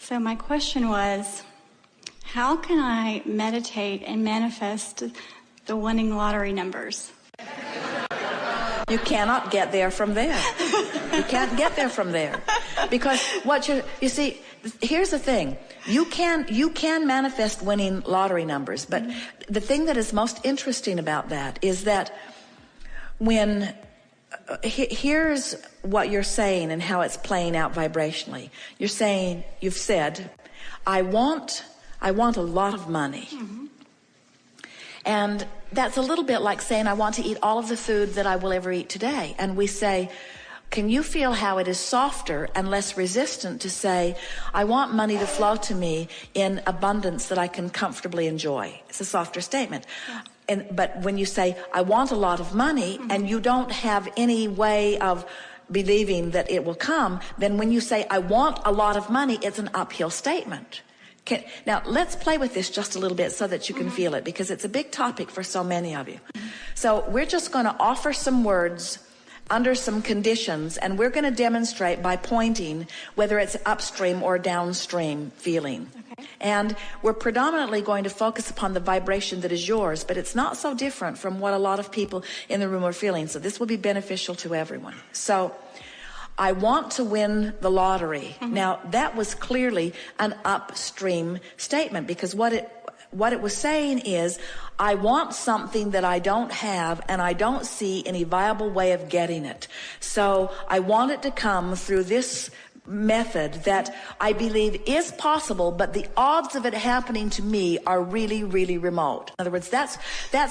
So my question was, how can I meditate and manifest the winning lottery numbers? You cannot get there from there. You can't get there from there. Because you see, here's the thing. You can manifest winning lottery numbers, but the thing that is most interesting about that is that here's what you're saying and how it's playing out vibrationally. You've said, I want a lot of money. And that's a little bit like saying, I want to eat all of the food that I will ever eat today. And we say, can you feel how it is softer and less resistant to say, I want money to flow to me in abundance that I can comfortably enjoy? It's a softer statement. Yeah. But when you say, I want a lot of money, and you don't have any way of believing that it will come, then when you say, I want a lot of money, it's an uphill statement. Now, let's play with this just a little bit so that you can feel it, because it's a big topic for so many of you. So we're just going to offer some words under some conditions, and we're going to demonstrate by pointing whether it's upstream or downstream feeling. Okay. And we're predominantly going to focus upon the vibration that is yours, but it's not so different from what a lot of people in the room are feeling. So this will be beneficial to everyone. So I want to win the lottery. Now, that was clearly an upstream statement, because what it was saying is, I want something that I don't have, and I don't see any viable way of getting it. So I want it to come through this method that I believe is possible, but the odds of it happening to me are really, really remote. In other words, that's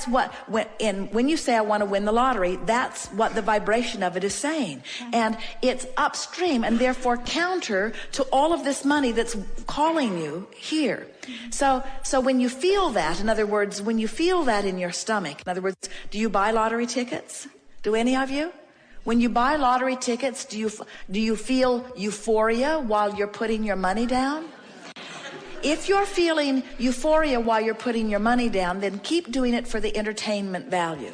what, when you say I want to win the lottery, that's what the vibration of it is saying. And it's upstream and therefore counter to all of this money that's calling you here. So when you feel that, in other words, when you feel that in your stomach, in other words, do you buy lottery tickets? Do any of you? When you buy lottery tickets, do you feel euphoria while you're putting your money down? If you're feeling euphoria while you're putting your money down, then keep doing it for the entertainment value.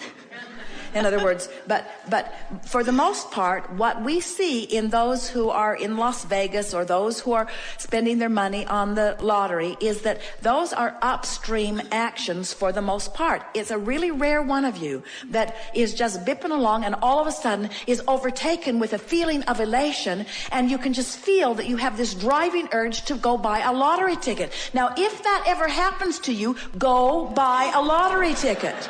In other words, but for the most part, what we see in those who are in Las Vegas or those who are spending their money on the lottery is that those are upstream actions for the most part. It's a really rare one of you that is just bipping along and all of a sudden is overtaken with a feeling of elation, and you can just feel that you have this driving urge to go buy a lottery ticket. Now, if that ever happens to you, go buy a lottery ticket.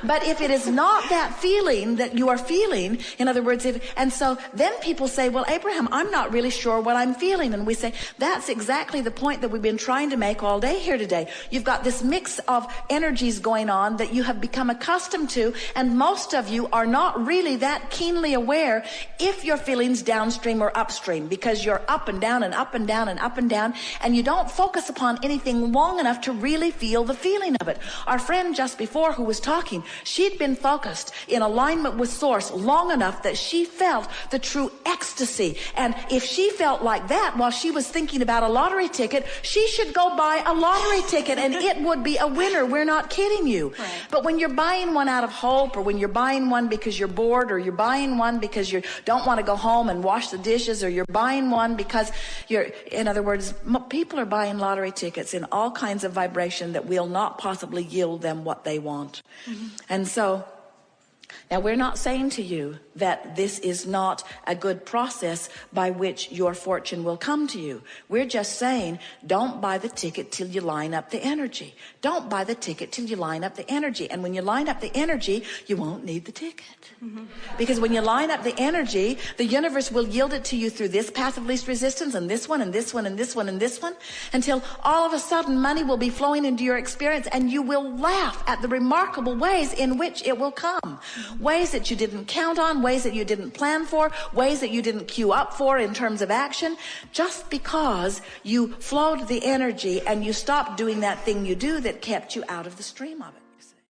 But if it is not that feeling that you are feeling, in other words, and so then people say, well, Abraham, I'm not really sure what I'm feeling. And we say, that's exactly the point that we've been trying to make all day here today. You've got this mix of energies going on that you have become accustomed to, and most of you are not really that keenly aware if your feeling's downstream or upstream, because you're up and down and up and down and up and down, and you don't focus upon anything long enough to really feel the feeling of it. Our friend just before who was talking, she'd been focused in alignment with Source long enough that she felt the true ecstasy. And if she felt like that while she was thinking about a lottery ticket, she should go buy a lottery ticket and it would be a winner. We're not kidding you. Right. But when you're buying one out of hope, or when you're buying one because you're bored, or you're buying one because you don't want to go home and wash the dishes, or you're buying one because in other words, people are buying lottery tickets in all kinds of vibration that will not possibly yield them what they want. And so, now we're not saying to you that this is not a good process by which your fortune will come to you. We're just saying, don't buy the ticket till you line up the energy. Don't buy the ticket till you line up the energy. And when you line up the energy, you won't need the ticket. Because when you line up the energy, the universe will yield it to you through this path of least resistance, and this one, and this one, and this one, and this one, until all of a sudden money will be flowing into your experience, and you will laugh at the remarkable ways in which it will come. Ways that you didn't count on, ways that you didn't plan for, ways that you didn't queue up for in terms of action, just because you flowed the energy and you stopped doing that thing you do that kept you out of the stream of it.